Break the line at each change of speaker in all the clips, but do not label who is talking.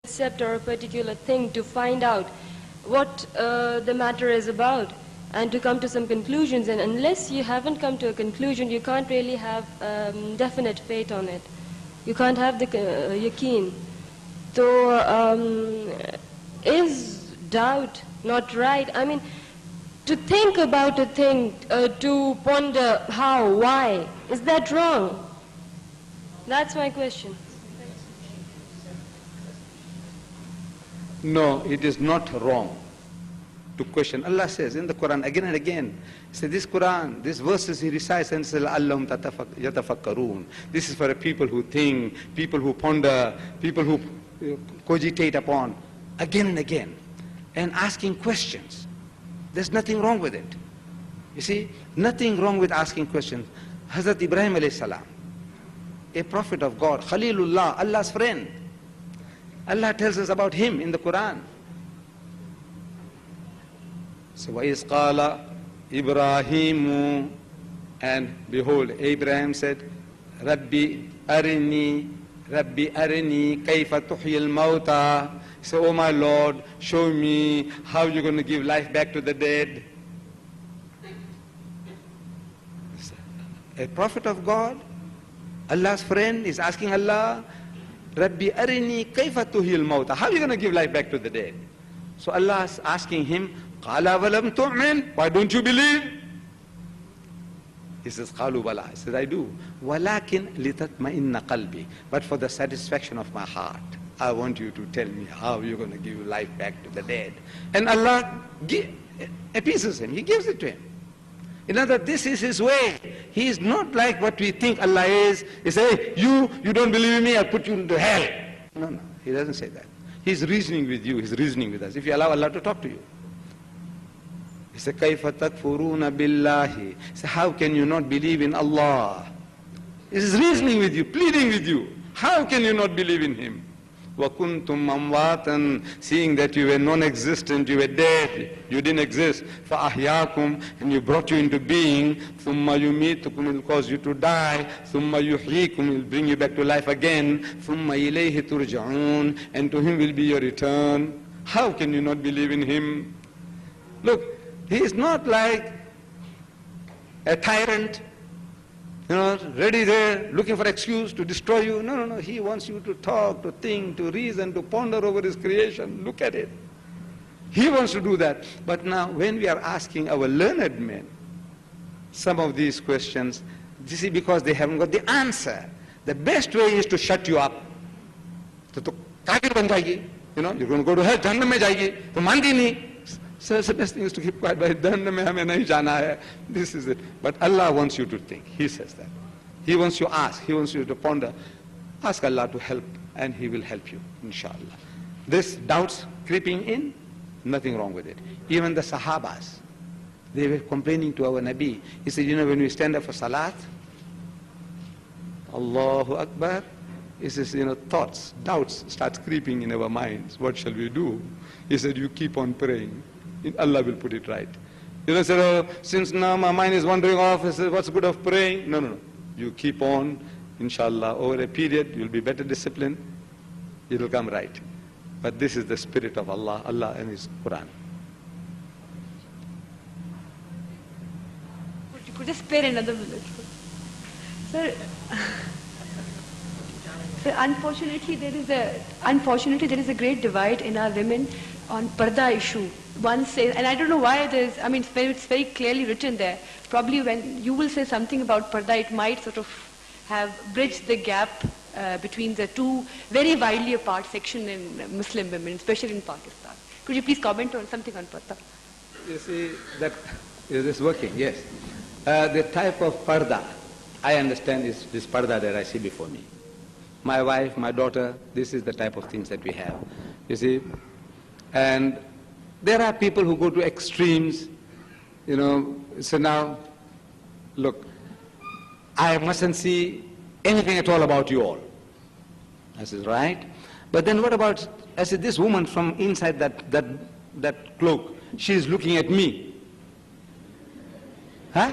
concept or a particular thing to find out what the matter is about and to come to some conclusions, and unless you haven't come to a conclusion, you can't really have definite faith on it. You can't have the yaqeen. So is doubt not right? I mean, to think about a thing, to ponder how, why, is that wrong? That's my question.
No, it is not wrong to question. Allah says in the Quran again and again, He says this Quran, these verses He recites and says, Allahum yatafakkarun. This is for a people who think, people who ponder, people who cogitate upon again and again and asking questions. There's nothing wrong with it. You see, nothing wrong with asking questions. Hazrat Ibrahim alayhi salam, a prophet of God, Khalilullah, Allah's friend. Allah tells us about him in the Quran. So, وَإِذْ قَالَ إِبْرَاهِيمُ, and behold, Abraham said, Rabbi arini kayfa tuhyil mawta. So, oh my Lord, show me how you're going to give life back to the dead. A prophet of God, Allah's friend, is asking Allah, Rabbi arini kayfa tuhyil mawta. How are you going to give life back to the dead? So Allah is asking him, Qala walam tu'min. Why don't you believe? He says, Qalu bala. He says, I do. Walakin litatma'inna qalbi. But for the satisfaction of my heart, I want you to tell me how you're going to give life back to the dead. And Allah appeases him. He gives it to him. In other words, this is His way. He is not like what we think Allah is. He says, hey, you don't believe in me, I'll put you into hell. No, no, He doesn't say that. He's reasoning with you, He's reasoning with us, if you allow Allah to talk to you. He said, كَيْفَ تَكْفُرُونَ بِاللَّهِ. He said, how can you not believe in Allah? He's reasoning with you, pleading with you. How can you not believe in Him? وَكُنْتُمْ أَمْوَاتًا, seeing that you were non-existent, you were dead, you didn't exist. فَأَحْيَاكُمْ, and you brought you into being. ثُمَّ يُمِيتُكُمْ, it will cause you to die. ثُمَّ يُحْيِيكُمْ, it will bring you back to life again. ثُمَّ إِلَيْهِ تُرْجَعُونَ, and to Him will be your return. How can you not believe in Him? Look, He is not like a tyrant, ready there, looking for excuse to destroy you. No, no, no. He wants you to talk, to think, to reason, to ponder over His creation. Look at it. He wants to do that. But now, when we are asking our learned men some of these questions, you see, because they haven't got the answer, the best way is to shut you up. You're going to go to hell, Jannah mein jayegi, to mandi nahi. So the best thing is to keep quiet. This is it. But Allah wants you to think. He says that. He wants you to ask. He wants you to ponder. Ask Allah to help, and He will help you, inshallah. This doubts creeping in, nothing wrong with it. Even the Sahabas, they were complaining to our Nabi. He said, when we stand up for Salat, Allahu Akbar, he says, thoughts, doubts start creeping in our minds. What shall we do? He said, you keep on praying. Allah will put it right. Said, oh, since now my mind is wandering off, he said, what's good of praying? No, no, no. You keep on, inshallah, over a period, you'll be better disciplined. It will come right. But this is the spirit of Allah, Allah and His Quran.
You could just spare another minute. Sir, unfortunately, there is a great divide in our women on parda issue. One says, and I don't know why it's very clearly written there. Probably when you will say something about parda, it might sort of have bridged the gap between the two very widely apart sections in Muslim women, especially in Pakistan. Could you please comment on something on parda?
You see, that is this working? Yes. The type of parda, I understand is this parda that I see before me. My wife, my daughter, this is the type of things that we have. You see, and there are people who go to extremes, so now, look, I mustn't see anything at all about you all. I said, right. But then what about, I said, this woman from inside that cloak, she's looking at me. Huh?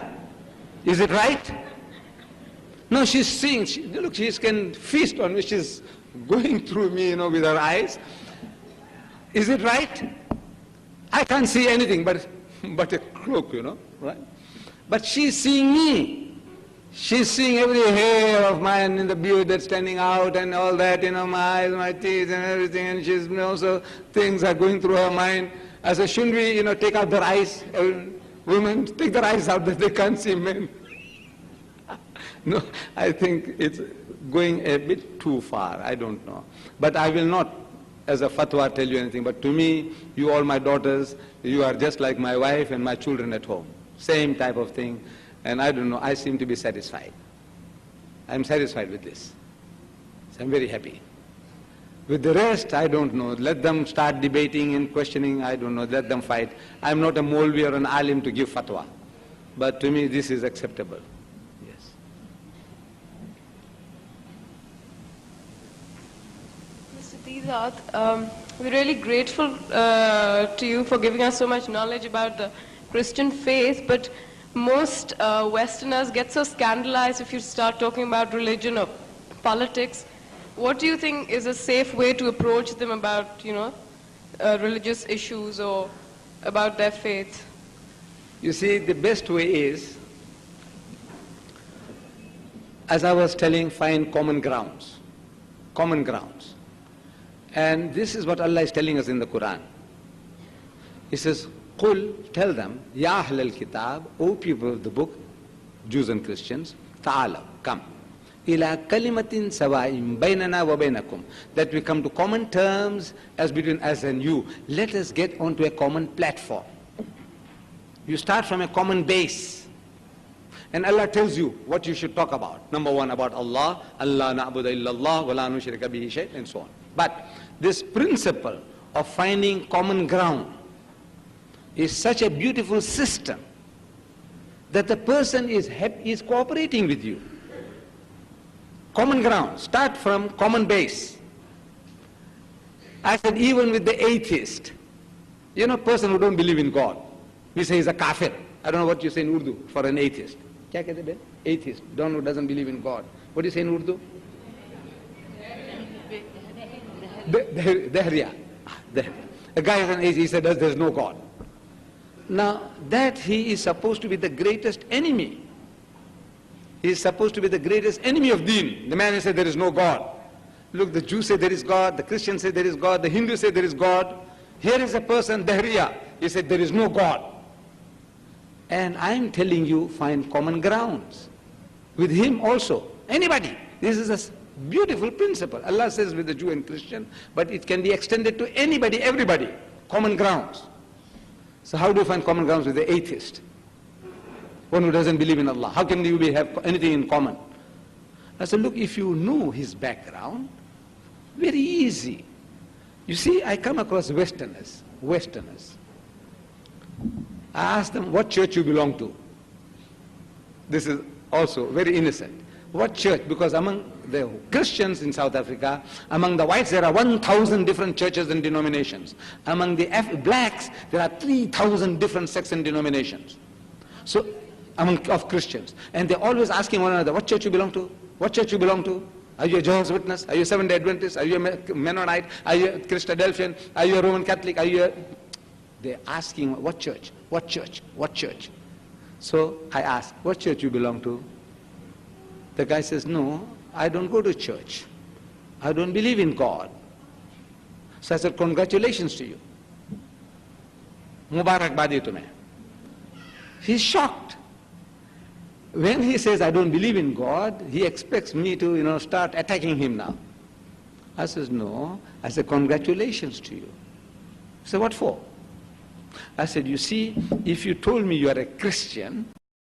Is it right? No, she's seeing, look, she can feast on me, she's going through me, with her eyes. Is it right? I can't see anything but a cloak, right? But she's seeing me. She's seeing every hair of mine in the beard that's standing out and all that, my eyes, my teeth and everything, and she's also things are going through her mind. I said, shouldn't we, take out their eyes? Women, take their eyes out that they can't see men. No, I think it's going a bit too far. I don't know. But I will not, as a fatwa, tell you anything. But to me, you all my daughters, you are just like my wife and my children at home. Same type of thing. And I don't know, I seem to be satisfied. I'm satisfied with this. So I'm very happy. With the rest, I don't know. Let them start debating and questioning, I don't know. Let them fight. I'm not a Maulvi or an alim to give fatwa. But to me, this is acceptable. Yes.
Mr. Deedat, we're really grateful to you for giving us so much knowledge about the Christian faith, but most Westerners get so scandalized if you start talking about religion or politics. What do you think is a safe way to approach them about, religious issues or about their faith?
You see, the best way is, as I was telling, find common grounds. Common grounds. And this is what Allah is telling us in the Quran. He says, Qul, tell them, Ya Ahl al-Kitab, O people of the book, Jews and Christians, Ta'ala, come. Ila kalimatin sawa'im baynana wa baynakum. That we come to common terms as between us and you. Let us get onto a common platform. You start from a common base. And Allah tells you what you should talk about. Number one, about Allah, Allah na'budu illallah, wa la nushrika bihi shay', and so on. But this principle of finding common ground is such a beautiful system that the person is cooperating with you. Common ground. Start from common base. I said even with the atheist, person who don't believe in God, we say he's a kafir. I don't know what you say in Urdu for an atheist. Kya kehte hai? Atheist, who doesn't believe in God. What do you say in Urdu? Dahriya. A guy is an atheist, he said there's no God. Now, that he is supposed to be the greatest enemy. He is supposed to be the greatest enemy of deen. The man who said there is no God. Look, the Jews say there is God, the Christians say there is God, the Hindus say there is God. Here is a person, Dahriya, he said there is no God. And I am telling you, find common grounds. With him also. Anybody. This is a beautiful principle. Allah says with the Jew and Christian, but it can be extended to anybody, everybody. Common grounds. So how do you find common grounds with the atheist? One who doesn't believe in Allah. How can you have anything in common? I said, look, if you know his background, very easy. You see, I come across Westerners. I ask them, what church you belong to? This is also very innocent. What church? Because among the Christians in South Africa, among the whites there are 1,000 different churches and denominations. Among the blacks there are 3,000 different sects and denominations. So, of Christians. And they're always asking one another, what church you belong to? What church you belong to? Are you a Jehovah's Witness? Are you a Seventh-day Adventist? Are you a Mennonite? Are you a Christadelphian? Are you a Roman Catholic? They're asking, what church? What church? What church? So I ask, what church you belong to? The guy says, no, I don't go to church. I don't believe in God. So I said, congratulations to you. Mubarakbadi tumhe. He's shocked. When he says, I don't believe in God, he expects me to, start attacking him now. I says, no. I said, congratulations to you. He said, what for? I said, you see, if you told me you are a Christian,